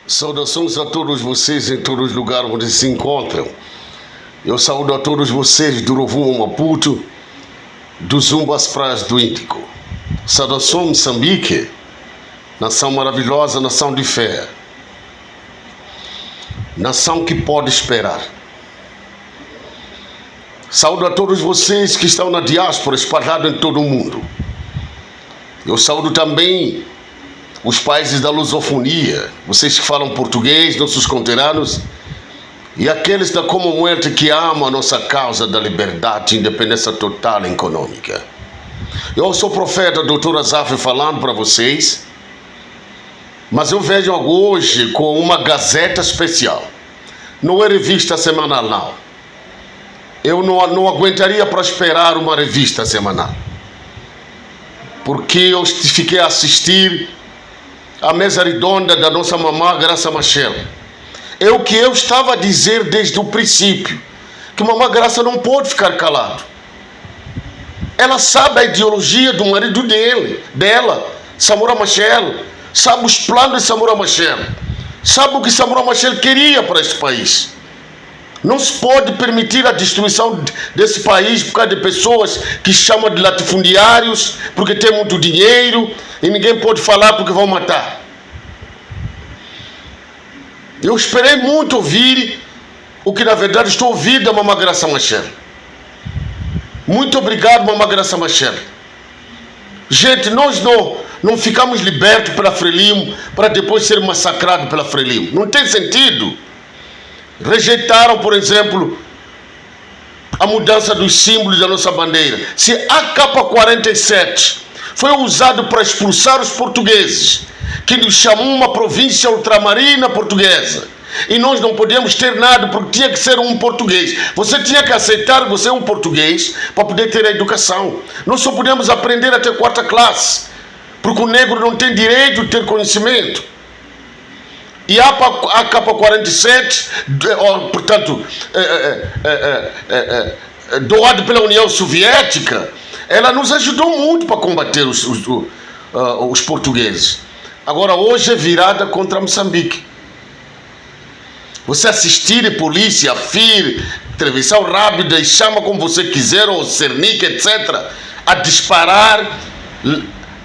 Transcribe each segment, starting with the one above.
Saudações a todos vocês em todos os lugares onde se encontram. Eu saúdo a todos vocês do Rovuma Maputo, do Zumba às praias do Índico. Saudação Moçambique, nação maravilhosa, nação de fé. Nação que pode esperar. Saúdo a todos vocês que estão na diáspora, espalhados em todo o mundo. Eu saúdo também os países da lusofonia, vocês que falam português, nossos conterrâneos, e aqueles da Commonwealth que amam a nossa causa da liberdade e independência total e econômica. Eu sou o profeta Dr. Azaf falando para vocês, mas eu vejo hoje com uma gazeta especial. Não é revista semanal, não. Eu não aguentaria para esperar uma revista semanal, porque eu fiquei a assistir a mesa redonda da nossa mamã Graça Machel. É o que eu estava a dizer desde o princípio, que mamã Graça não pode ficar calado. Ela sabe a ideologia do marido dela, Samora Machel, sabe os planos de Samora Machel, sabe o que Samora Machel queria para este país. Não se pode permitir a destruição desse país por causa de pessoas que chamam de latifundiários, porque tem muito dinheiro e ninguém pode falar porque vão matar. Eu esperei muito ouvir o que na verdade estou ouvindo da mamã Graça Machel. Muito obrigado, mamã Graça Machel. Gente, nós não ficamos libertos pela Frelimo para depois ser massacrados pela Frelimo. Não tem sentido. Rejeitaram, por exemplo, a mudança dos símbolos da nossa bandeira. Se a AK-47 foi usado para expulsar os portugueses, que nos chamou uma província ultramarina portuguesa, e nós não podíamos ter nada porque tinha que ser um português. Você tinha que aceitar que você é um português para poder ter a educação. Nós só podemos aprender até 4ª classe, porque o negro não tem direito de ter conhecimento. E a AK-47, portanto, doado pela União Soviética, ela nos ajudou muito para combater os portugueses. Agora, hoje é virada contra Moçambique. Você assistir a polícia, a FIR, televisão rápida, e chama como você quiser, ou Cernic, etc., a disparar,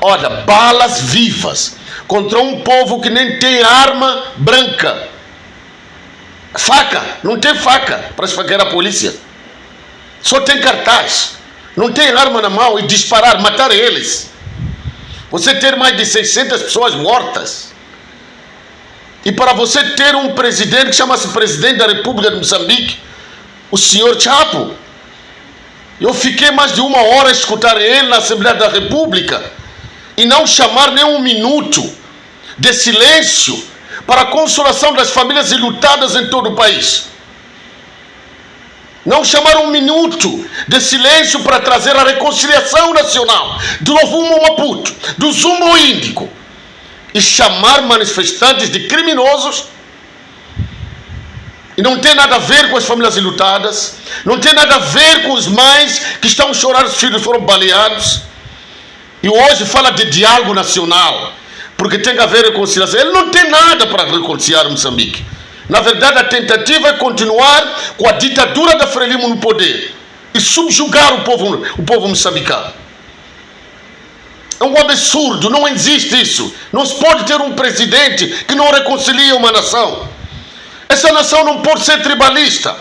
olha, balas vivas contra um povo que nem tem arma branca. Faca, não tem faca para esfaquear a polícia. Só tem cartaz. Não tem arma na mão e disparar, matar eles. Você ter mais de 600 pessoas mortas. E para você ter um presidente que chama-se presidente da República de Moçambique, o senhor Chapo. Eu fiquei mais de 1 hora a escutar ele na Assembleia da República e não chamar nem um minuto de silêncio para a consolação das famílias enlutadas em todo o país. Não chamar um minuto de silêncio para trazer a reconciliação nacional do Rovuma Maputo, do Zumba Índico, e chamar manifestantes de criminosos. E não tem nada a ver com as famílias enlutadas, não tem nada a ver com os mães que estão a chorar, os filhos foram baleados. E hoje fala de diálogo nacional, porque tem que haver reconciliação. Ele não tem nada para reconciliar Moçambique. Na verdade, a tentativa é continuar com a ditadura da Frelimo no poder e subjugar o povo moçambicano. É um absurdo, não existe isso. Não se pode ter um presidente que não reconcilia uma nação. Essa nação não pode ser tribalista.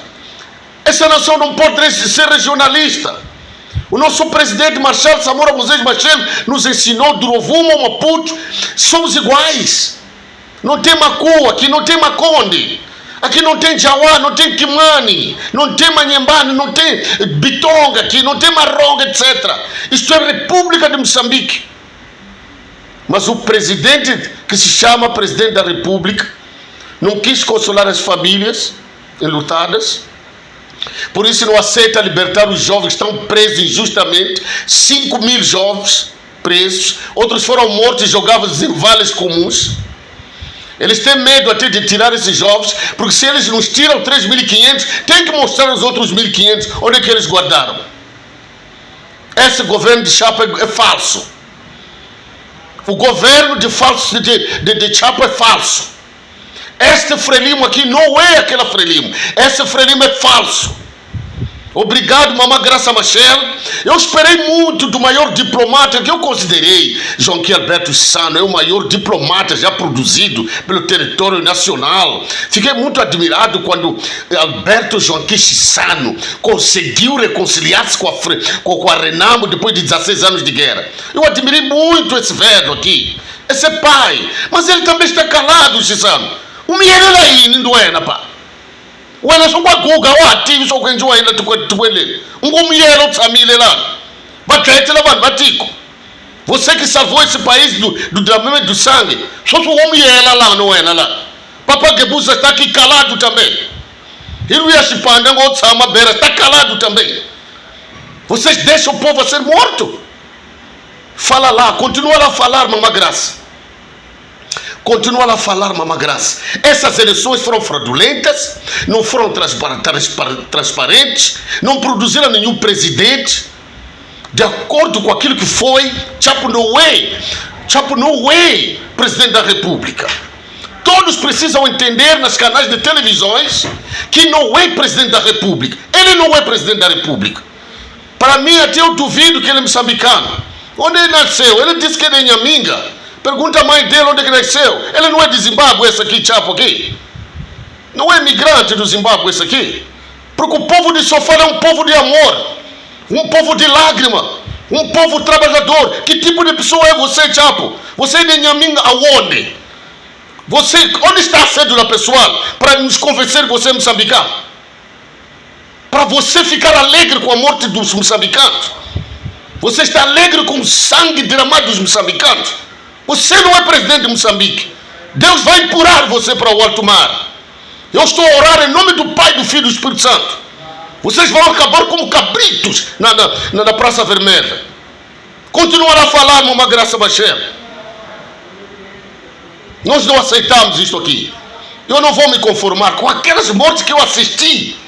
Essa nação não pode ser regionalista. O nosso presidente Machel, Samora Machel, nos ensinou do Rovuma ao Maputo, somos iguais. Não tem Macu, aqui não tem Maconde, aqui não tem Jauá, não tem Kimani, não tem Manhembane, não tem Bitonga aqui, não tem Marronga, etc. Isto é República de Moçambique. Mas o presidente, que se chama presidente da República, não quis consolar as famílias enlutadas. Por isso não aceita libertar os jovens que estão presos injustamente. 5.000 jovens presos. Outros foram mortos e jogados em vales comuns. Eles têm medo até de tirar esses jovens, porque se eles nos tiram 3.500, tem que mostrar aos outros 1.500 onde é que eles guardaram. Esse governo de Chapa é falso. O governo de Chapa é falso. Este Frelimo aqui não é aquele Frelimo. Esse Frelimo é falso. Obrigado, mamãe Graça Machel. Eu esperei muito do maior diplomata que eu considerei. Joaquim Alberto Sano é o maior diplomata já produzido pelo território nacional. Fiquei muito admirado quando Alberto Joaquim Sano conseguiu reconciliar-se com a Renamo depois de 16 anos de guerra. Eu admirei muito esse velho aqui. Esse é pai. Mas ele também está calado, Sano. O Miele aí, não é, pá. Wena so kwa guga wathi so kwenziwa yena tukwelele ngumyelo utsamile lá bagqethela abantu batiko você que salvou esse país do derramamento do sangue só sou umyela lá no wena lá Papa Gebuza está aqui calado também ele ia se panda ngotsama bera está calado também vocês deixam o povo a ser morto fala lá continua lá a falar mamãe Graça. Continua lá a falar, mamãe Graça. Essas eleições foram fraudulentas, não foram transparentes, não produziram nenhum presidente. De acordo com aquilo que foi, Chapo não é presidente da República. Todos precisam entender nas canais de televisões que não é presidente da República. Ele não é presidente da República. Para mim, até eu duvido que ele é moçambicano. Onde ele nasceu? Ele disse que ele é Nhaminga. Pergunta a mãe dele onde é que nasceu. Ele não é de Zimbábue, esse aqui, Chapo, aqui. Não é imigrante do Zimbábue, esse aqui. Porque o povo de Sofala é um povo de amor. Um povo de lágrima. Um povo trabalhador. Que tipo de pessoa é você, Chapo? Você é de Nhaminga aonde? Onde está a cédula pessoal para nos convencer que você é moçambicano? Para você ficar alegre com a morte dos moçambicanos? Você está alegre com o sangue derramado dos moçambicanos? Você não é presidente de Moçambique. Deus vai empurrar você para o alto mar. Eu estou a orar em nome do Pai, do Filho e do Espírito Santo. Vocês vão acabar como cabritos na Praça Vermelha. Continuar a falar, mamãe Graça Machel. Nós não aceitamos isto aqui. Eu não vou me conformar com aquelas mortes que eu assisti.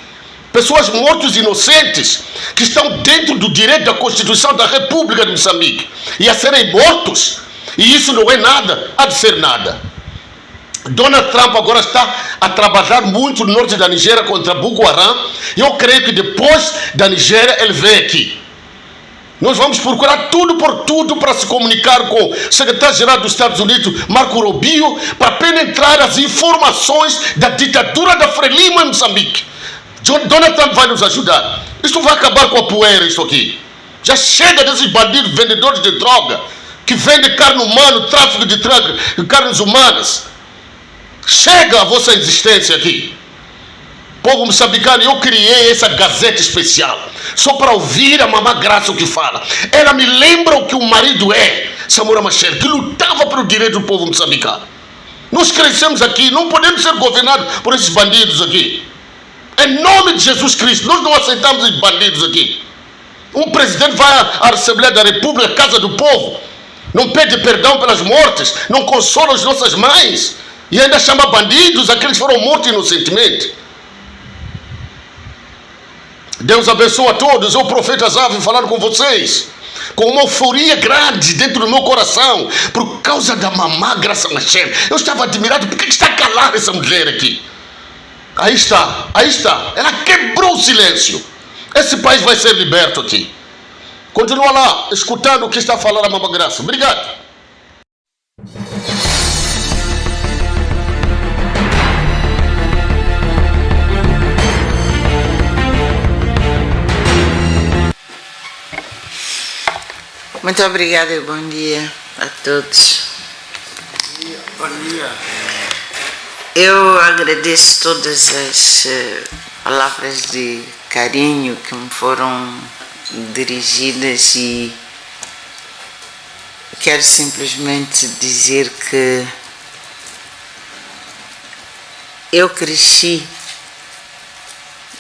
Pessoas mortas inocentes que estão dentro do direito da Constituição da República de Moçambique e a serem mortos. E isso não é nada, há de ser nada. Donald Trump agora está a trabalhar muito no norte da Nigéria contra Boko Haram. Eu creio que depois da Nigéria ele vem aqui. Nós vamos procurar tudo por tudo para se comunicar com o secretário-geral dos Estados Unidos, Marco Rubio, para penetrar as informações da ditadura da Frelimo em Moçambique. Donald Trump vai nos ajudar. Isto vai acabar com a poeira, isso aqui. Já chega desses bandidos vendedores de droga que vendem carne humana, tráfico de carnes humanas. Chega a vossa existência aqui. Povo moçambicano, eu criei essa gazeta especial só para ouvir a mamãe Graça o que fala. Ela me lembra o que o marido é, Samora Machel, que lutava pelo direito do povo moçambicano. Nós crescemos aqui, não podemos ser governados por esses bandidos aqui. Em nome de Jesus Cristo, nós não aceitamos esses bandidos aqui. Um presidente vai à Assembleia da República, Casa do Povo, não pede perdão pelas mortes, não consola as nossas mães e ainda chama bandidos aqueles que foram mortos inocentemente. Deus abençoe a todos. Eu, o profeta Zavi, falando com vocês com uma euforia grande dentro do meu coração por causa da mamãe Graça Machel. Eu estava admirado. Por que está calada essa mulher aqui? Aí está, ela quebrou o silêncio. Esse país vai ser liberto aqui. Continua lá, escutando o que está falando a mamãe Graça. Obrigado. Muito obrigada e bom dia a todos. Bom dia. Eu agradeço todas as palavras de carinho que me foram dirigidas e quero simplesmente dizer que eu cresci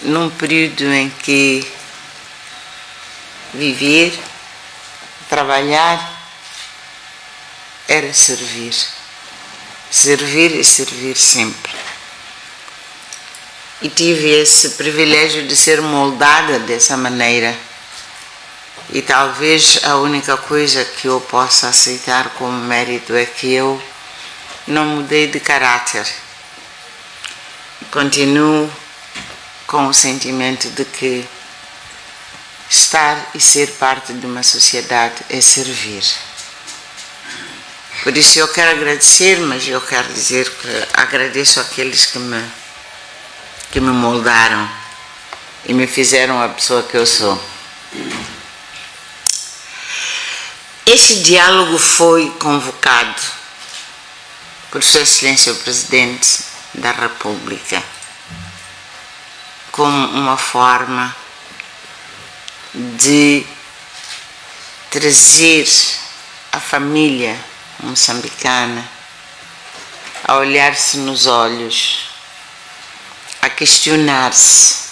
num período em que viver, trabalhar era servir. Servir e servir sempre. E tive esse privilégio de ser moldada dessa maneira. E talvez a única coisa que eu possa aceitar como mérito é que eu não mudei de caráter. continuo com o sentimento de que estar e ser parte de uma sociedade é servir. Por isso eu quero agradecer, mas eu quero dizer que agradeço àqueles que me moldaram e me fizeram a pessoa que eu sou. Este diálogo foi convocado por Sua Excelência o Presidente da República como uma forma de trazer a família moçambicana a olhar-se nos olhos, a questionar-se,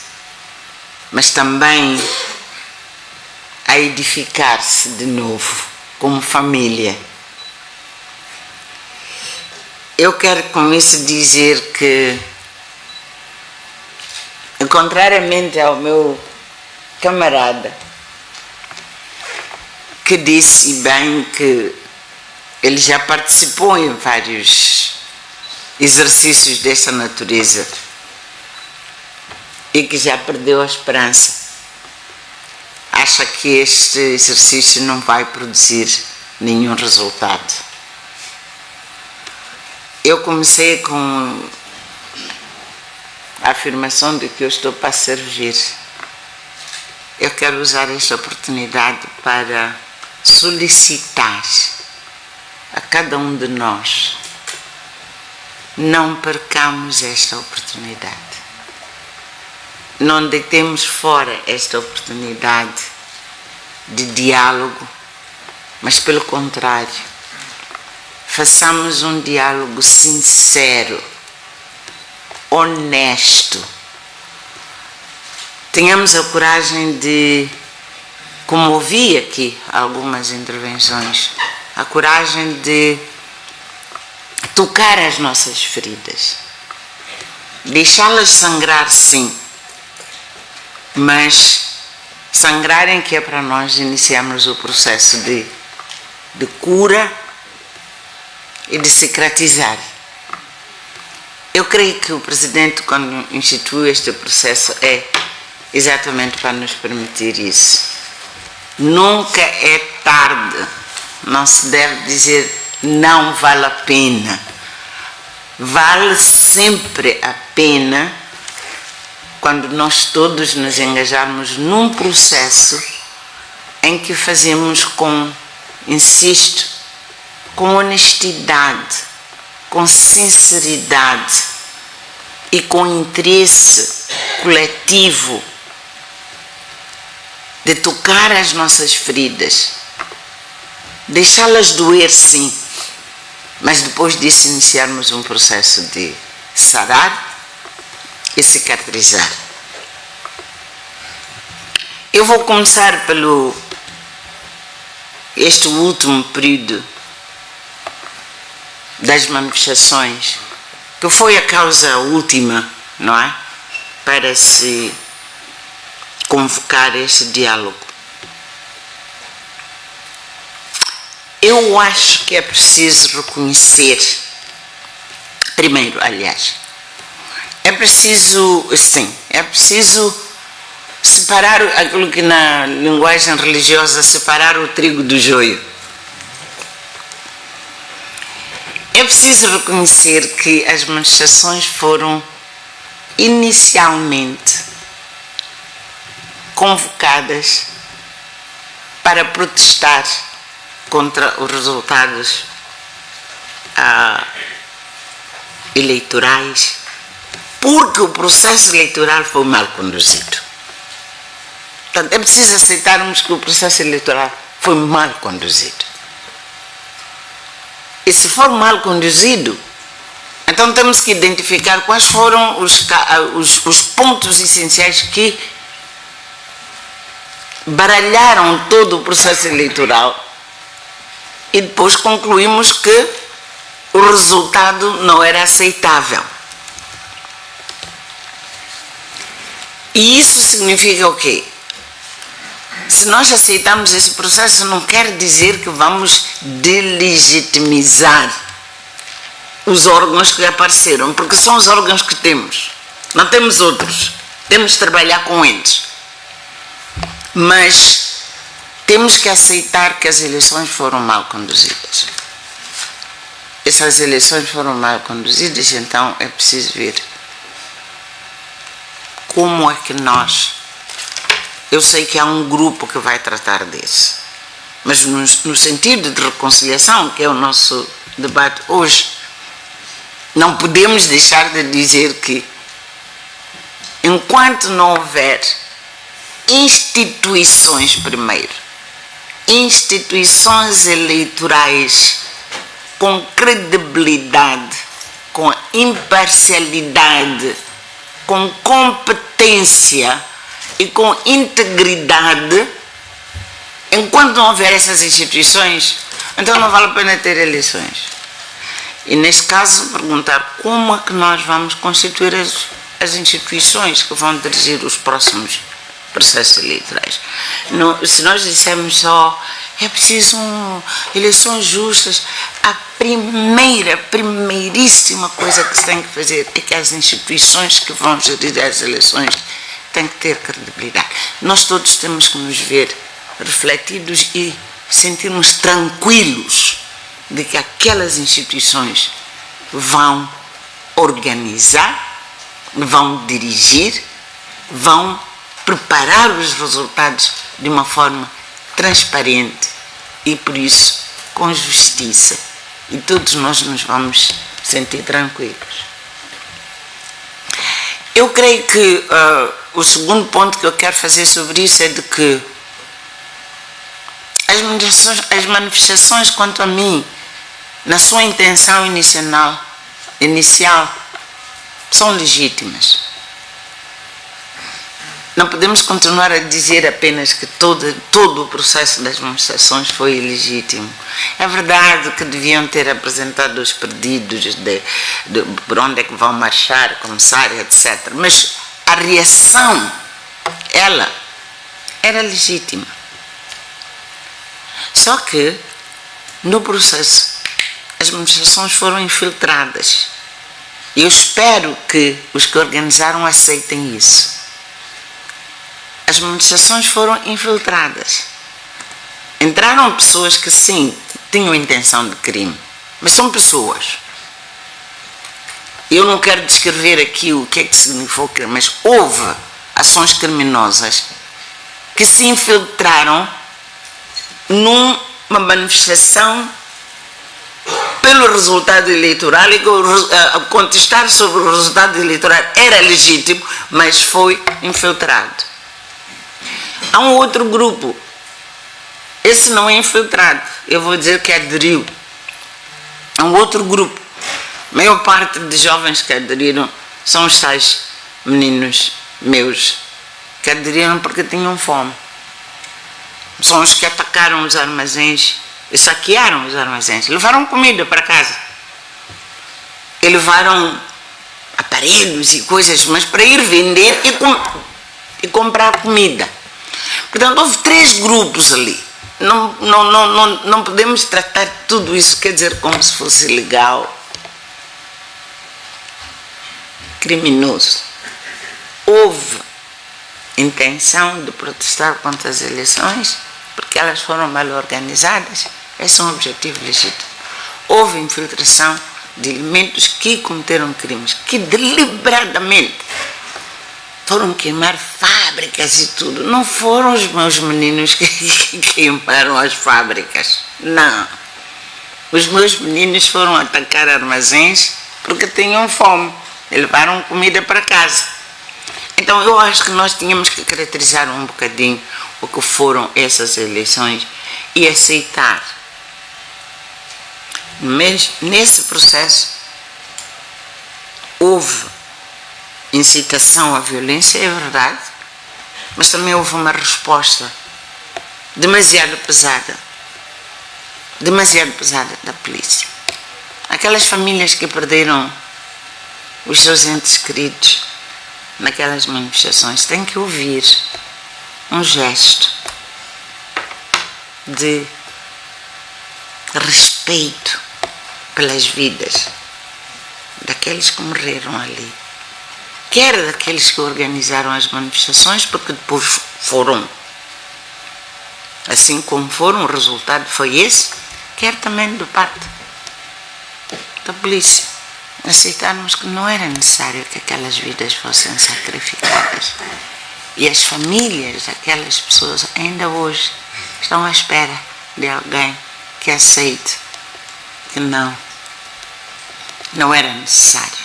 mas também a edificar-se de novo como família. Eu quero com isso dizer que, contrariamente ao meu camarada, que disse bem que ele já participou em vários exercícios dessa natureza e que já perdeu a esperança, acha que este exercício não vai produzir nenhum resultado. Eu comecei com a afirmação de que eu estou para servir. Eu quero usar esta oportunidade para solicitar a cada um de nós: não percamos esta oportunidade. Não deitemos fora esta oportunidade de diálogo, mas pelo contrário, façamos um diálogo sincero, honesto. Tenhamos a coragem de, como ouvi aqui algumas intervenções, a coragem de tocar as nossas feridas, deixá-las sangrar, sim, mas sangrarem que é para nós iniciarmos o processo de cura e de cicatrizar. Eu creio que o Presidente, quando instituiu este processo, é exatamente para nos permitir isso. Nunca é tarde, não se deve dizer não vale a pena. Vale sempre a pena quando nós todos nos engajarmos num processo em que fazemos com, insisto, com honestidade, com sinceridade e com interesse coletivo de tocar as nossas feridas, deixá-las doer, sim, mas depois disso iniciarmos um processo de sarar e cicatrizar. Eu vou começar pelo este último período das manifestações, que foi a causa última, não é? Para se convocar este diálogo. Eu acho que é preciso reconhecer, primeiro, aliás, é preciso separar aquilo que na linguagem religiosa separar o trigo do joio. É preciso reconhecer que as manifestações foram inicialmente convocadas para protestar contra os resultados eleitorais, porque o processo eleitoral foi mal conduzido. Portanto, é preciso aceitarmos que o processo eleitoral foi mal conduzido. E se for mal conduzido, então temos que identificar quais foram os pontos essenciais que baralharam todo o processo eleitoral, e depois concluímos que o resultado não era aceitável. E isso significa o quê? Se nós aceitamos esse processo, não quer dizer que vamos delegitimizar os órgãos que apareceram, porque são os órgãos que temos. Não temos outros. Temos de trabalhar com eles. Mas temos que aceitar que as eleições foram mal conduzidas. Essas eleições foram mal conduzidas, então é preciso ver como é que nós... Eu sei que há um grupo que vai tratar disso, mas no sentido de reconciliação, que é o nosso debate hoje, não podemos deixar de dizer que, enquanto não houver instituições primeiro, instituições eleitorais com credibilidade, com imparcialidade, com competência e com integridade, enquanto não houver essas instituições, então não vale a pena ter eleições. E neste caso perguntar como é que nós vamos constituir as instituições que vão dirigir os próximos processos eleitorais. Se nós dissermos só é preciso eleições justas, a primeiríssima coisa que se tem que fazer é que as instituições que vão gerir as eleições têm que ter credibilidade. Nós todos temos que nos ver refletidos e sentirmos tranquilos de que aquelas instituições vão organizar, vão dirigir, vão preparar os resultados de uma forma transparente e, por isso, com justiça. E todos nós nos vamos sentir tranquilos. Eu creio que o segundo ponto que eu quero fazer sobre isso é de que as manifestações quanto a mim, na sua intenção inicial, são legítimas. Não podemos continuar a dizer apenas que todo o processo das manifestações foi ilegítimo. É verdade que deviam ter apresentado os pedidos por onde é que vão marchar, começar, etc. Mas a reação, ela era legítima. Só que, no processo, as manifestações foram infiltradas. E eu espero que os que organizaram aceitem isso. As manifestações foram infiltradas. Entraram pessoas que, sim, tinham intenção de crime, mas são pessoas. Eu não quero descrever aqui o que é que significou crime, mas houve ações criminosas que se infiltraram numa manifestação pelo resultado eleitoral e contestar sobre o resultado eleitoral era legítimo, mas foi infiltrado. Há um outro grupo, esse não é infiltrado, eu vou dizer que aderiu. Há um outro grupo, a maior parte de jovens que aderiram são os tais meninos meus, que aderiram porque tinham fome. São os que atacaram os armazéns e saquearam os armazéns, levaram comida para casa. E levaram aparelhos e coisas, mas para ir vender e comprar comida. Portanto, houve 3 grupos ali. Não podemos tratar tudo isso, quer dizer, como se fosse legal, criminoso. Houve intenção de protestar contra as eleições, porque elas foram mal organizadas. Esse é um objetivo legítimo. Houve infiltração de elementos que cometeram crimes, que deliberadamente foram queimar fábricas e tudo. Não foram os meus meninos que queimaram as fábricas, não. Os meus meninos foram atacar armazéns porque tinham fome e levaram comida para casa. Então eu acho que nós tínhamos que caracterizar um bocadinho o que foram essas eleições e aceitar. Mas nesse processo houve incitação à violência, é verdade, mas também houve uma resposta demasiado pesada da polícia. Aquelas famílias que perderam os seus entes queridos naquelas manifestações têm que ouvir um gesto de respeito pelas vidas daqueles que morreram ali. quer daqueles que organizaram as manifestações, porque depois foram, assim como foram, o resultado foi esse, quer também da parte da polícia. Aceitarmos que não era necessário que aquelas vidas fossem sacrificadas. E as famílias daquelas pessoas ainda hoje estão à espera de alguém que aceite que não era necessário.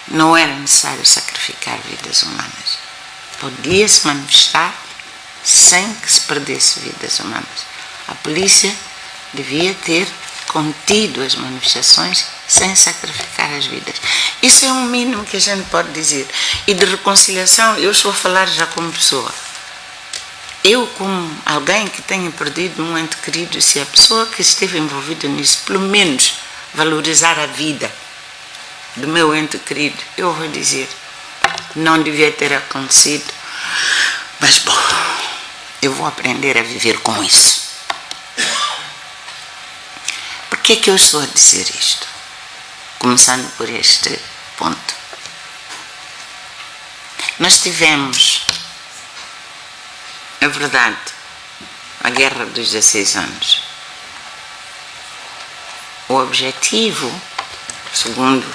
Não era necessário sacrificar vidas humanas. Podia-se manifestar sem que se perdesse vidas humanas. A polícia devia ter contido as manifestações sem sacrificar as vidas. Isso é um mínimo que a gente pode dizer. E de reconciliação, eu estou a falar já como pessoa. Eu, como alguém que tenha perdido um ente querido, se a pessoa que esteve envolvida nisso, pelo menos valorizar a vida do meu ente querido, eu vou dizer, não devia ter acontecido, mas bom, eu vou aprender a viver com isso. Por que é que eu estou a dizer isto? Começando por este ponto. Nós tivemos, é verdade, a Guerra dos 16 anos. O objetivo, segundo,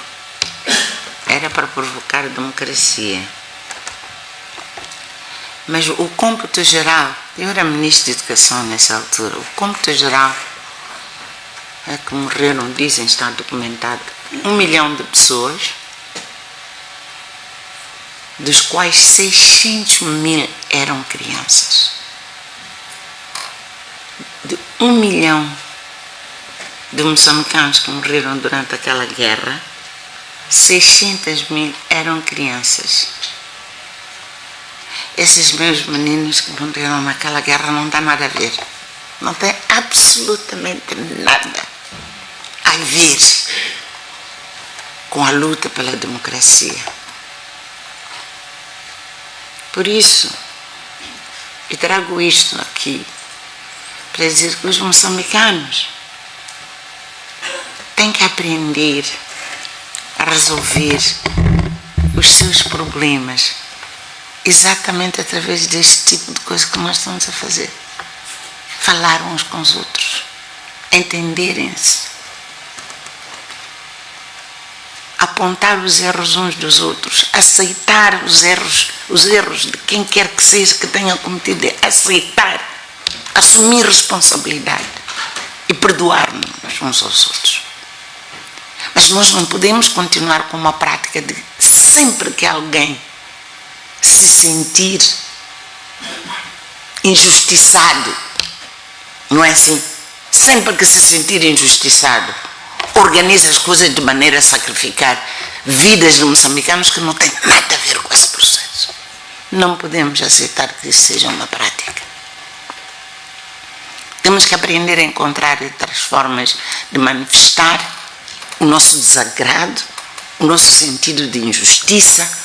era para provocar a democracia. Mas o cômputo geral, eu era ministro de Educação nessa altura, o cômputo geral é que morreram, dizem, está documentado, 1 milhão de pessoas, dos quais 600 mil eram crianças. De 1 milhão de moçambicanos que morreram durante aquela guerra, 600 mil eram crianças. Esses meus meninos que morreram naquela guerra não tem nada a ver. Não tem absolutamente nada a ver com a luta pela democracia. Por isso, eu trago isto aqui para dizer que os moçambicanos têm que aprender a resolver os seus problemas exatamente através deste tipo de coisa que nós estamos a fazer. Falar uns com os outros, entenderem-se, apontar os erros uns dos outros, aceitar os erros de quem quer que seja que tenha cometido, aceitar, assumir responsabilidade e perdoar-nos uns aos outros. Mas nós não podemos continuar com uma prática de sempre que alguém se sentir injustiçado, não é assim? Sempre que se sentir injustiçado, organiza as coisas de maneira a sacrificar vidas de moçambicanos que não têm nada a ver com esse processo. Não podemos aceitar que isso seja uma prática. Temos que aprender a encontrar outras formas de manifestar o nosso desagrado, o nosso sentido de injustiça,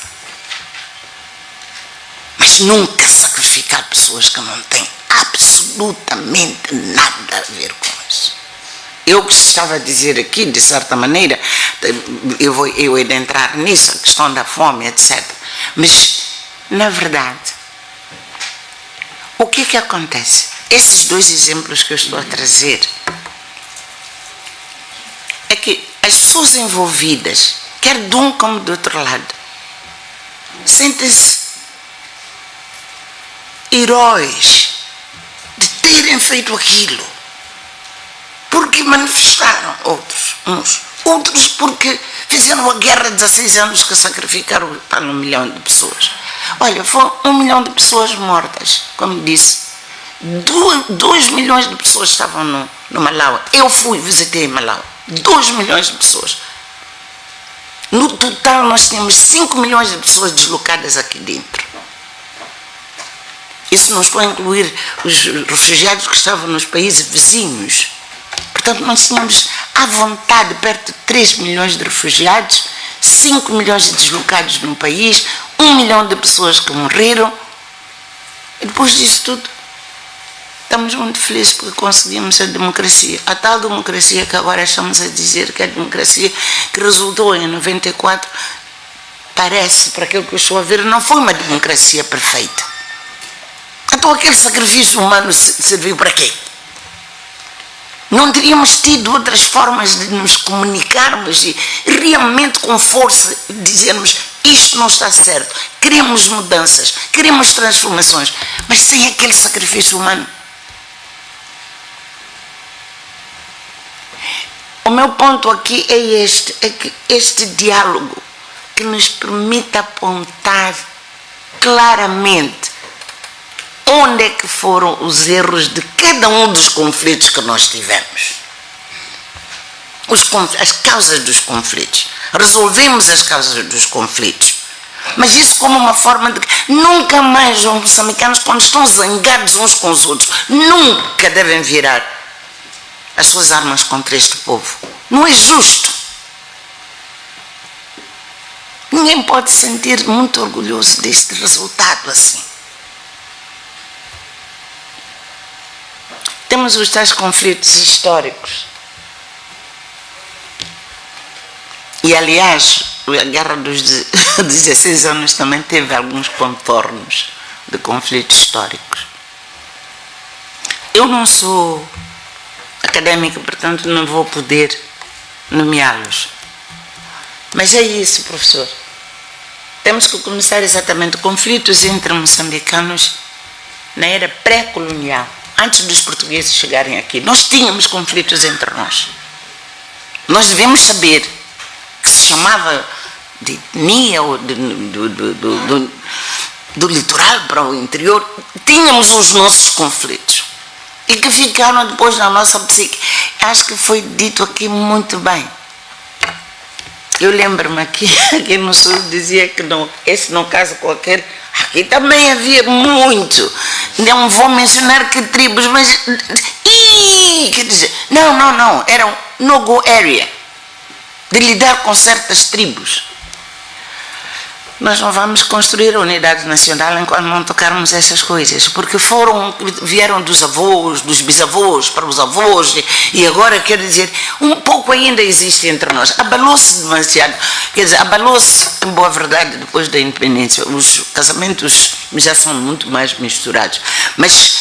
mas nunca sacrificar pessoas que não têm absolutamente nada a ver com isso. Eu que estava a dizer aqui, de certa maneira, eu ia entrar nisso, a questão da fome, etc. Mas, na verdade, o que é que acontece? Esses dois exemplos que eu estou a trazer é que as pessoas envolvidas, quer de um como do outro lado, sentem-se heróis de terem feito aquilo, porque manifestaram outros porque fizeram a guerra de 16 anos que sacrificaram para 1 milhão de pessoas. Olha, foram 1 milhão de pessoas mortas, como disse, 2 milhões de pessoas estavam no Malawi. Eu visitei Malawi, 2 milhões de pessoas. No total nós tínhamos 5 milhões de pessoas deslocadas aqui dentro. Isso não estou a incluir os refugiados que estavam nos países vizinhos. Portanto, nós tínhamos à vontade perto de 3 milhões de refugiados, 5 milhões de deslocados no país, 1 milhão de pessoas que morreram. E depois disso tudo, estamos muito felizes porque conseguimos a democracia. A tal democracia que agora estamos a dizer que é a democracia que resultou em 94 parece, por aquilo que eu estou a ver, não foi uma democracia perfeita. Então aquele sacrifício humano serviu para quê? Não teríamos tido outras formas de nos comunicarmos e realmente com força dizermos isto não está certo, queremos mudanças, queremos transformações, mas sem aquele sacrifício humano. O meu ponto aqui é que este diálogo que nos permite apontar claramente onde é que foram os erros de cada um dos conflitos que nós tivemos. As causas dos conflitos. Resolvemos as causas dos conflitos. Mas isso como uma forma de que nunca mais os moçambicanos, quando estão zangados uns com os outros, nunca devem virar as suas armas contra este povo. Não é justo. Ninguém pode se sentir muito orgulhoso deste resultado assim. Temos os tais conflitos históricos. E, aliás, a Guerra dos 16 anos também teve alguns contornos de conflitos históricos. Eu não sou académica, portanto não vou poder nomeá-los. Mas é isso, professor. Temos que começar exatamente conflitos entre moçambicanos na era pré-colonial. Antes dos portugueses chegarem aqui, nós tínhamos conflitos entre nós. Nós devemos saber que se chamava de etnia ou do litoral para o interior, tínhamos os nossos conflitos e que ficaram depois na nossa psique. Acho que foi dito aqui muito bem. Eu lembro-me aqui no sul dizia que não, esse não casa com aquele. Aqui também havia muito. Não vou mencionar que tribos, mas quer dizer, não, era um no-go area de lidar com certas tribos. Nós não vamos construir a unidade nacional enquanto não tocarmos essas coisas, porque vieram dos avós, dos bisavós para os avós, e agora, quer dizer, um pouco ainda existe entre nós. Abalou-se demasiado, quer dizer, abalou-se, em boa verdade, depois da independência. Os casamentos já são muito mais misturados, mas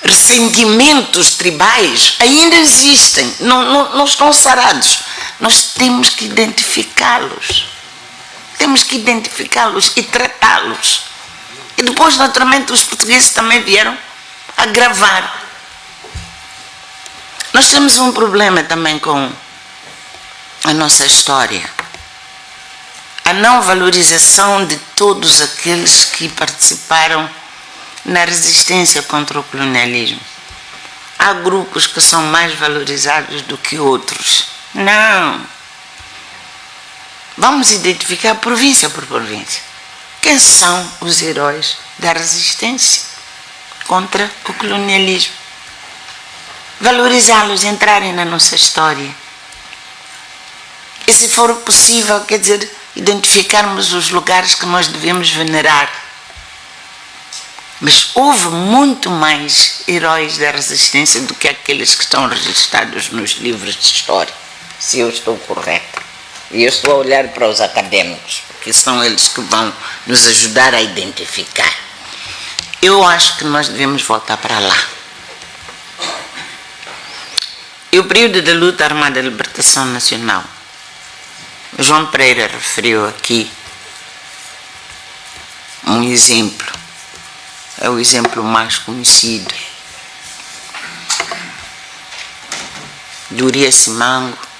ressentimentos tribais ainda existem, não estão sarados. Nós temos que identificá-los. Temos que identificá-los e tratá-los. E depois, naturalmente, os portugueses também vieram agravar. Nós temos um problema também com a nossa história. A não valorização de todos aqueles que participaram na resistência contra o colonialismo. Há grupos que são mais valorizados do que outros. Não. Vamos identificar província por província. Quem são os heróis da resistência contra o colonialismo? Valorizá-los, entrarem na nossa história. E se for possível, quer dizer, identificarmos os lugares que nós devemos venerar. Mas houve muito mais heróis da resistência do que aqueles que estão registrados nos livros de história, se eu estou correta. E eu estou a olhar para os académicos, porque são eles que vão nos ajudar a identificar. Eu acho que nós devemos voltar para lá. E o período da luta armada de libertação nacional. João Pereira referiu aqui um exemplo. É o exemplo mais conhecido. Duria Simango,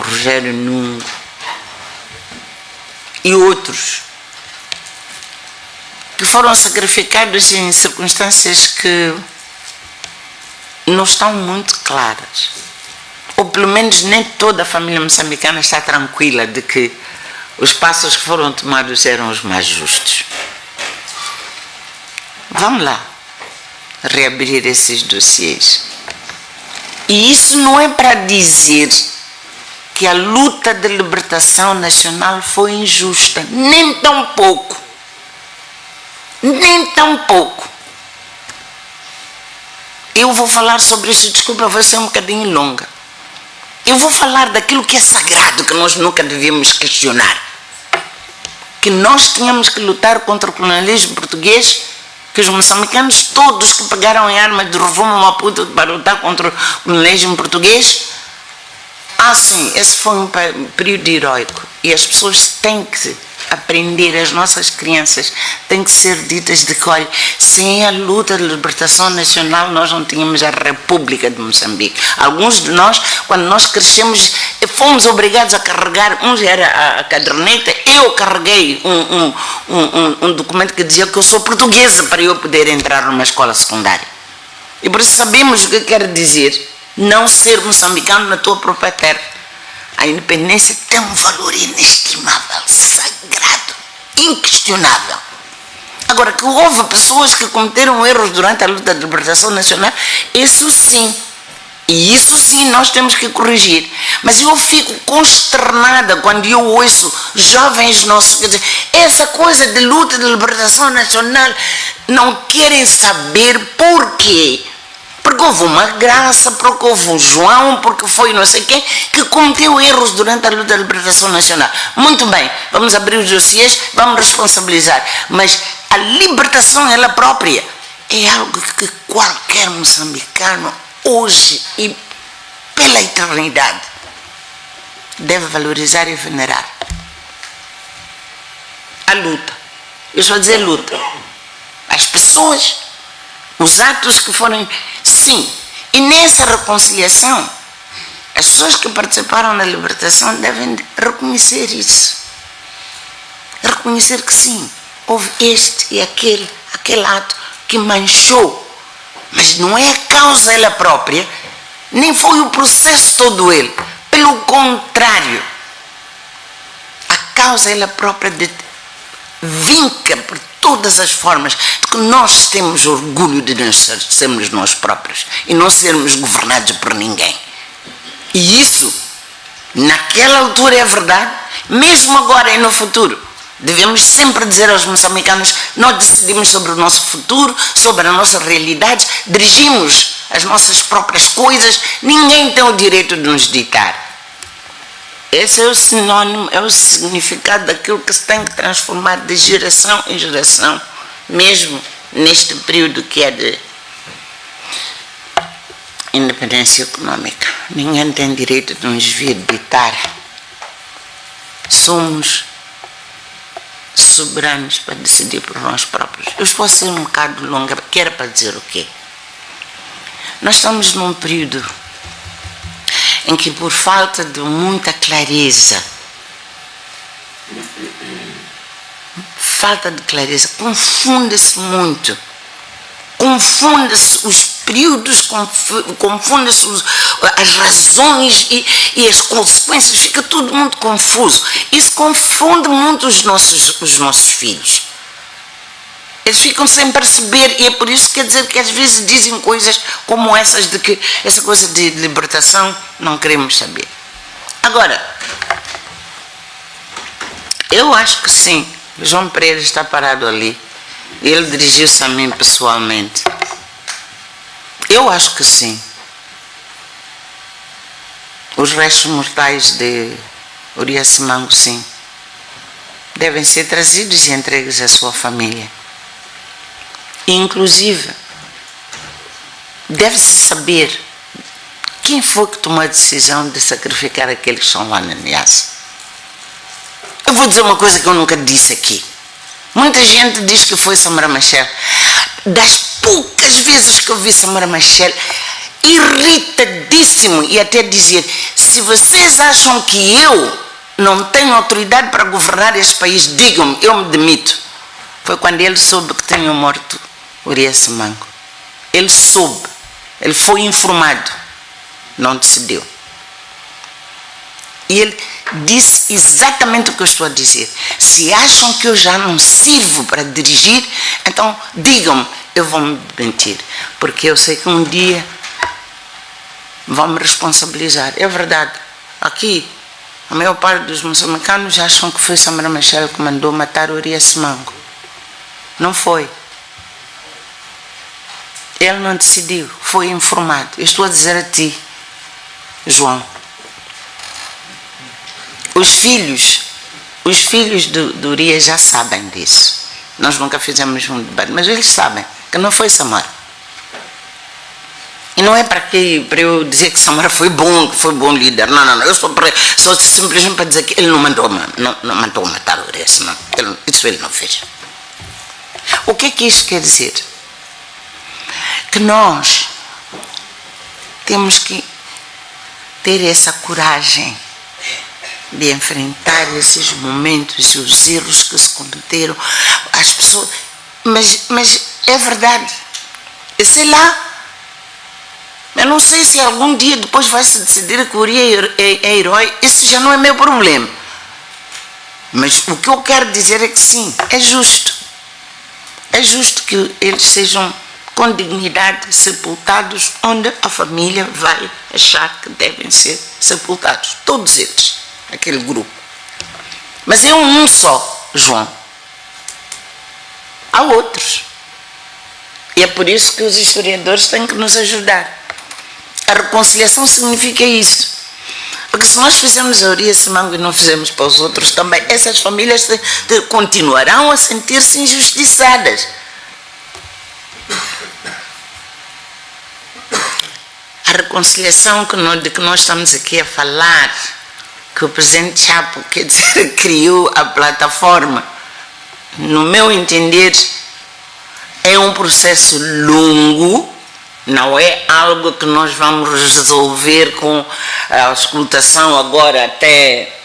Rogério Nungo e outros que foram sacrificados em circunstâncias que não estão muito claras. Ou pelo menos nem toda a família moçambicana está tranquila de que os passos que foram tomados eram os mais justos. Vamos lá reabrir esses dossiês. E isso não é para dizer que a luta de libertação nacional foi injusta, nem tão pouco. Nem tão pouco. Eu vou falar sobre isso, desculpa, vou ser um bocadinho longa. Eu vou falar daquilo que é sagrado, que nós nunca devíamos questionar. Que nós tínhamos que lutar contra o colonialismo português, que os moçambicanos todos que pegaram em armas de Rovuma Maputo para lutar contra o colonialismo português. Sim, esse foi um período heroico. E as pessoas têm que aprender, as nossas crianças têm que ser ditas de que, olha, sem a luta de libertação nacional nós não tínhamos a República de Moçambique. Alguns de nós, quando nós crescemos, fomos obrigados a carregar, uns era a caderneta, eu carreguei um documento que dizia que eu sou portuguesa para eu poder entrar numa escola secundária. E por isso sabemos o que quer dizer não ser moçambicano na tua própria terra. A independência tem um valor inestimável, sagrado, inquestionável. Agora, que houve pessoas que cometeram erros durante a luta de libertação nacional, isso sim. E isso sim nós temos que corrigir. Mas eu fico consternada quando eu ouço jovens nossos que dizem essa coisa de luta de libertação nacional, não querem saber por quê. Porque houve uma Graça, porque houve um João, porque foi não sei quem, que cometeu erros durante a luta de libertação nacional. Muito bem, vamos abrir os dossiês, vamos responsabilizar. Mas a libertação ela própria é algo que qualquer moçambicano, hoje e pela eternidade, deve valorizar e venerar. A luta. Eu estou a dizer luta. As pessoas, os atos que foram... Sim, e nessa reconciliação, as pessoas que participaram da libertação devem reconhecer isso. Reconhecer que sim, houve este e aquele ato que manchou. Mas não é a causa ela própria, nem foi o processo todo ele. Pelo contrário, a causa ela própria vinca por todas as formas de que nós temos orgulho de sermos nós próprios e não sermos governados por ninguém. E isso, naquela altura é verdade, mesmo agora e no futuro. Devemos sempre dizer aos moçambicanos, nós decidimos sobre o nosso futuro, sobre a nossa realidade, dirigimos as nossas próprias coisas, ninguém tem o direito de nos ditar. Esse é o sinônimo, é o significado daquilo que se tem que transformar de geração em geração, mesmo neste período que é de independência econômica. Ninguém tem direito de nos vir ditar. Somos soberanos para decidir por nós próprios. Eu estou a ser um bocado longa, que era para dizer o quê? Nós estamos num período em que, por falta de muita clareza, confunde-se muito, confunde-se os períodos, confunde-se as razões e as consequências, fica tudo muito confuso. Isso confunde muito os nossos filhos. Eles ficam sem perceber, e é por isso que quer dizer que às vezes dizem coisas como essas, de que essa coisa de libertação não queremos saber. Agora, eu acho que sim, o João Pereira está parado ali, ele dirigiu-se a mim pessoalmente. Eu acho que sim. Os restos mortais de Uriassimango, sim, devem ser trazidos e entregues à sua família. Inclusive, deve-se saber quem foi que tomou a decisão de sacrificar aqueles que estão lá na Niassa. Eu vou dizer uma coisa que eu nunca disse aqui. Muita gente diz que foi Samora Machel. Das poucas vezes que eu vi Samora Machel, irritadíssimo, e até dizer, se vocês acham que eu não tenho autoridade para governar este país, digam-me, eu me demito. Foi quando ele soube que tinham morto Uriassimango. Ele soube, ele foi informado, não decidiu. E ele disse exatamente o que eu estou a dizer. Se acham que eu já não sirvo para dirigir, então digam-me, eu vou me mentir, porque eu sei que um dia vão me responsabilizar. É verdade, aqui a maior parte dos moçambicanos acham que foi Samora Machel que mandou matar Uriassimango. Não foi. Ele não decidiu, foi informado. Eu estou a dizer a ti, João, Os filhos do Urias já sabem disso. Nós nunca fizemos um debate, mas eles sabem que não foi Samara. E não é para eu dizer que Samara foi bom líder. Não. Eu só simplesmente para dizer que ele não mandou matar o Urias. Não. Isso ele não fez. O que é que isto quer dizer? Que nós temos que ter essa coragem de enfrentar esses momentos e os erros que se cometeram. As pessoas... Mas é verdade. E sei lá. Eu não sei se algum dia depois vai se decidir que o Urias é herói. Isso já não é meu problema. Mas o que eu quero dizer é que sim, é justo. É justo que eles sejam com dignidade sepultados onde a família vai achar que devem ser sepultados. Todos eles, aquele grupo. Mas é um só, João. Há outros. E é por isso que os historiadores têm que nos ajudar. A reconciliação significa isso. Porque se nós fizermos a Urias Simango e não fizermos para os outros também, essas famílias continuarão a sentir-se injustiçadas. A reconciliação de que nós estamos aqui a falar, que o presidente Chapo, quer dizer, criou a plataforma, no meu entender, é um processo longo. Não é algo que nós vamos resolver com a escutação agora até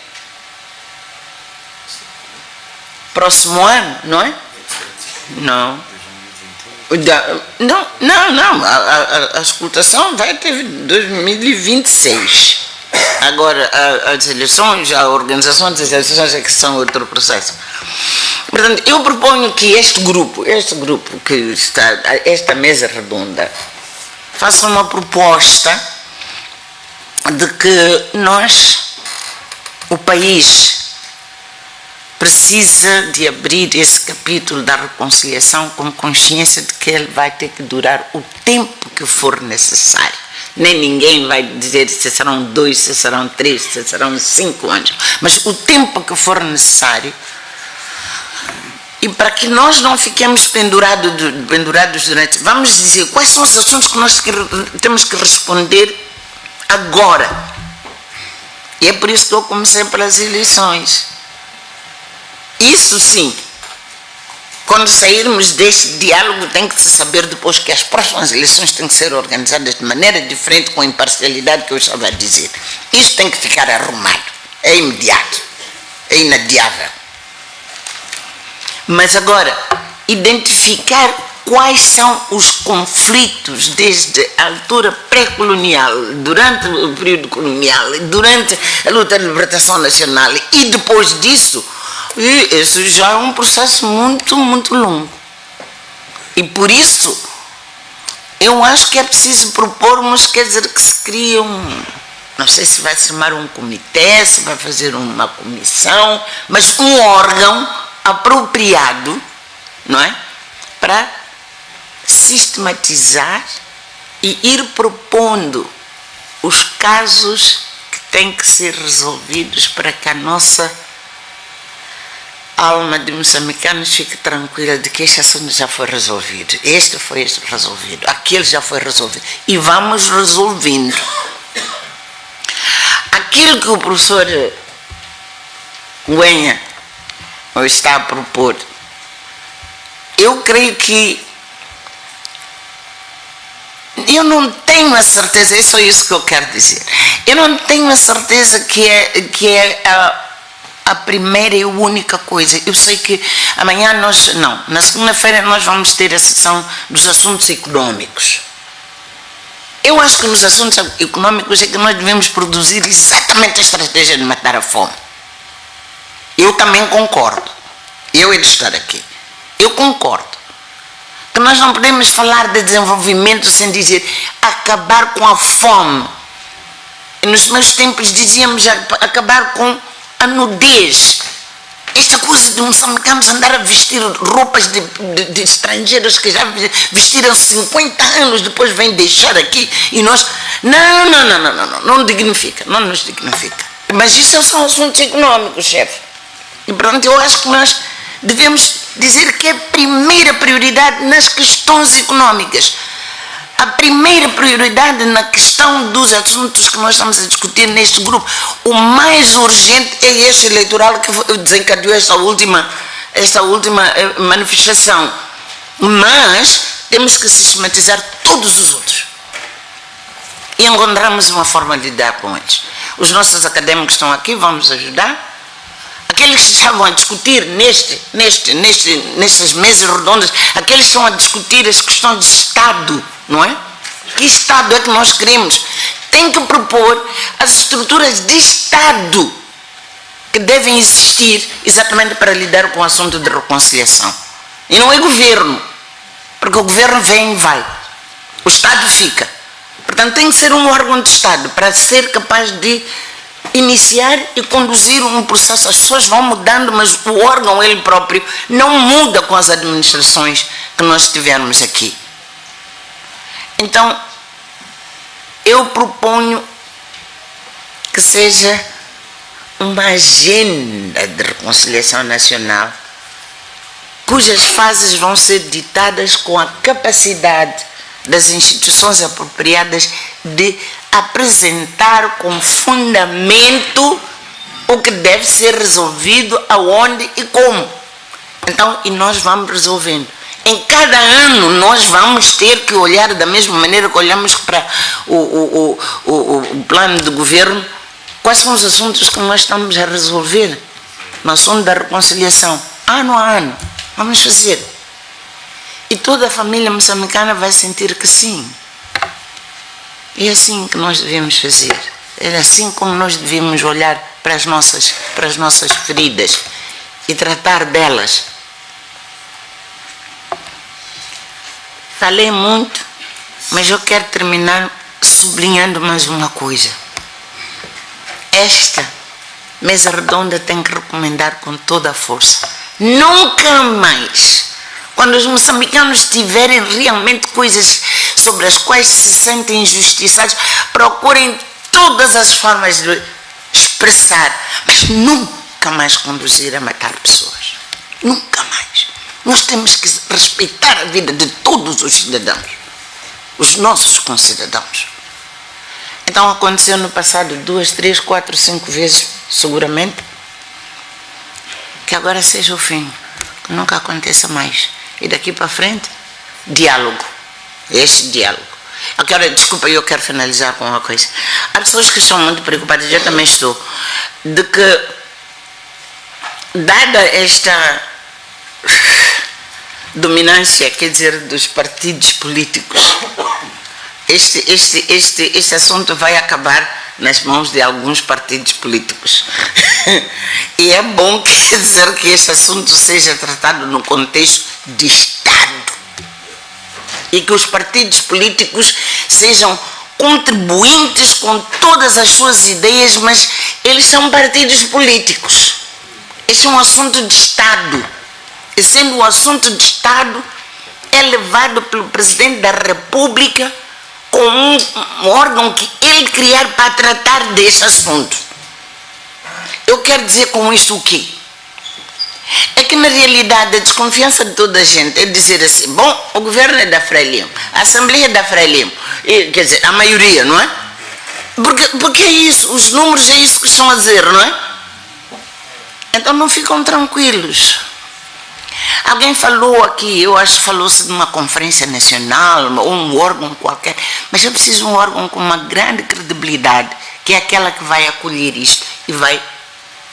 próximo ano, não é? Não. Não. A escutação vai até 2026. Agora, as eleições, a organização das eleições é que são outro processo. Portanto, eu proponho que este grupo que está, esta mesa redonda, faça uma proposta de que o país, precisa de abrir esse capítulo da reconciliação com consciência de que ele vai ter que durar o tempo que for necessário. Nem ninguém vai dizer se serão 2, se serão 3, se serão 5 anos, mas o tempo que for necessário. E para que nós não fiquemos pendurados durante... Vamos dizer, quais são os assuntos que nós temos que responder agora? E é por isso que eu comecei pelas eleições. Isso sim, quando sairmos deste diálogo, tem que se saber depois que as próximas eleições têm que ser organizadas de maneira diferente, com a imparcialidade que eu estava a dizer. Isso tem que ficar arrumado. É imediato. É inadiável. Mas agora, identificar quais são os conflitos desde a altura pré-colonial, durante o período colonial, durante a luta de libertação nacional e depois disso, isso já é um processo muito, muito longo. E por isso, eu acho que é preciso propormos, quer dizer, que se cria não sei se vai se chamar um comitê, se vai fazer uma comissão, mas um órgão apropriado, não é? Para sistematizar e ir propondo os casos que têm que ser resolvidos para que a nossa alma de moçambicanos fique tranquila de que este assunto já foi resolvido, este foi resolvido, aquele já foi resolvido, e vamos resolvendo. Aquilo que o professor Uenha está a propor, eu creio que eu não tenho a certeza, é só isso que eu quero dizer, eu não tenho a certeza que é a primeira e única coisa. Eu sei que amanhã na segunda-feira nós vamos ter a sessão dos assuntos econômicos. Eu acho que nos assuntos econômicos é que nós devemos produzir exatamente a estratégia de matar a fome. Eu também concordo. Ele estar aqui. Eu concordo. Que nós não podemos falar de desenvolvimento sem dizer acabar com a fome. E nos meus tempos dizíamos acabar com a nudez. Esta coisa de moçambicanos andar a vestir roupas de estrangeiros que já vestiram 50 anos, depois vêm deixar aqui e nós... Não dignifica, não nos dignifica. Mas isso são assuntos econômicos, chefe. E pronto, eu acho que nós devemos dizer que é a primeira prioridade nas questões econômicas. A primeira prioridade na questão dos assuntos que nós estamos a discutir neste grupo. O mais urgente é este eleitoral que desencadeou esta última manifestação. Mas temos que sistematizar todos os outros. E encontramos uma forma de lidar com eles. Os nossos académicos estão aqui, vamos ajudar. Aqueles que estavam a discutir nestas mesas redondas, aqueles que estão a discutir as questões de Estado, não é? Que Estado é que nós queremos? Tem que propor as estruturas de Estado que devem existir exatamente para lidar com o assunto de reconciliação. E não é governo, porque o governo vem e vai. O Estado fica. Portanto, tem que ser um órgão de Estado para ser capaz de iniciar e conduzir um processo. As pessoas vão mudando, mas o órgão ele próprio não muda com as administrações que nós tivermos aqui. Então, eu proponho que seja uma agenda de reconciliação nacional cujas fases vão ser ditadas com a capacidade das instituições apropriadas de apresentar com fundamento o que deve ser resolvido, aonde e como. Então, e nós vamos resolvendo. Em cada ano nós vamos ter que olhar da mesma maneira que olhamos para o plano de governo, quais são os assuntos que nós estamos a resolver no assunto da reconciliação. Ano a ano, vamos fazer. E toda a família moçambicana vai sentir que sim. É assim que nós devemos fazer. É assim como nós devemos olhar para as nossas feridas e tratar delas. Falei muito, mas eu quero terminar sublinhando mais uma coisa. Esta mesa redonda tem que recomendar com toda a força. Nunca mais, quando os moçambicanos tiverem realmente coisas sobre as quais se sentem injustiçados, procurem todas as formas de expressar, mas nunca mais conduzir a matar pessoas. Nunca mais. Nós temos que respeitar a vida de todos os cidadãos, os nossos concidadãos. Então aconteceu no passado 2, 3, 4, 5 vezes, seguramente, que agora seja o fim, que nunca aconteça mais. E daqui para frente, diálogo. Este diálogo. Desculpa, eu quero finalizar com uma coisa. Há pessoas que estão muito preocupadas, eu também estou, de que, dada esta dominância, quer dizer, dos partidos políticos, este assunto vai acabar nas mãos de alguns partidos políticos. E é bom, quer dizer, que este assunto seja tratado no contexto de Estado. E que os partidos políticos sejam contribuintes com todas as suas ideias, mas eles são partidos políticos. Este é um assunto de Estado. E sendo um assunto de Estado, é levado pelo Presidente da República com um órgão que ele criar para tratar desse assunto. Eu quero dizer com isto o quê? É que na realidade a desconfiança de toda a gente é dizer assim, bom, o governo é da Frelimo, a Assembleia é da Frelimo, quer dizer, a maioria, não é? Porque é isso, os números é isso que estão a dizer, não é? Então não ficam tranquilos. Alguém falou aqui, eu acho que falou-se de uma conferência nacional, ou um órgão qualquer, mas é preciso um órgão com uma grande credibilidade, que é aquela que vai acolher isto e vai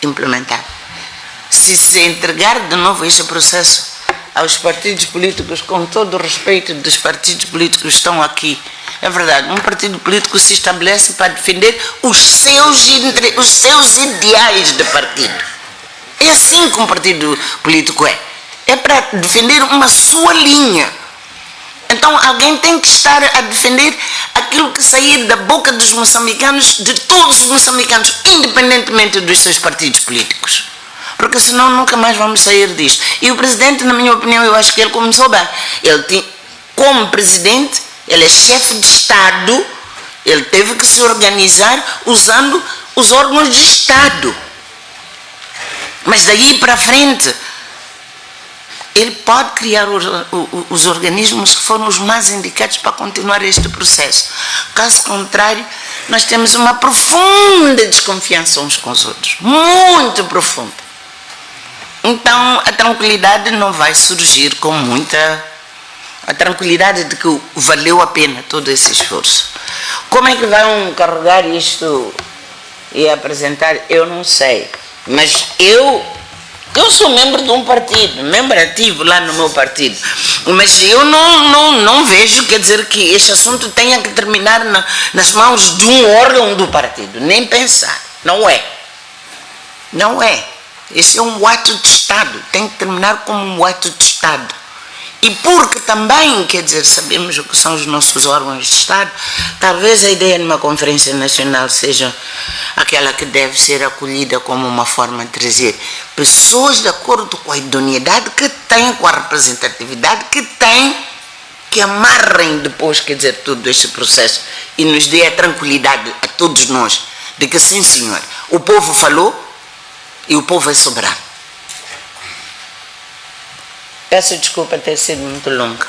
implementar. Se entregar de novo este processo aos partidos políticos, com todo o respeito dos partidos políticos que estão aqui, é verdade, um partido político se estabelece para defender os seus ideais de partido. É assim que um partido político é. É para defender uma sua linha. Então alguém tem que estar a defender aquilo que sair da boca dos moçambicanos, de todos os moçambicanos, independentemente dos seus partidos políticos. Porque senão nunca mais vamos sair disto. E o presidente, na minha opinião, eu acho que ele começou bem. Como presidente, ele é chefe de Estado, ele teve que se organizar usando os órgãos de Estado. Mas daí para frente, ele pode criar os organismos que foram os mais indicados para continuar este processo. Caso contrário, nós temos uma profunda desconfiança uns com os outros, muito profunda. Então, a tranquilidade não vai surgir com muita... A tranquilidade de que valeu a pena todo esse esforço. Como é que vão carregar isto e apresentar? Eu não sei. Mas eu sou membro de um partido, membro ativo lá no meu partido. Mas eu não vejo, quer dizer, que este assunto tenha que terminar nas mãos de um órgão do partido. Nem pensar. Não é. Não é. Esse é um ato de Estado. Tem que terminar como um ato de Estado. E porque também, quer dizer, sabemos o que são os nossos órgãos de Estado, talvez a ideia de uma conferência nacional seja aquela que deve ser acolhida como uma forma de trazer pessoas de acordo com a idoneidade que têm, com a representatividade que têm, que amarrem depois, quer dizer, todo este processo e nos dê a tranquilidade a todos nós de que sim, senhor, o povo falou e o povo é soberano. Peço desculpa ter sido muito longa.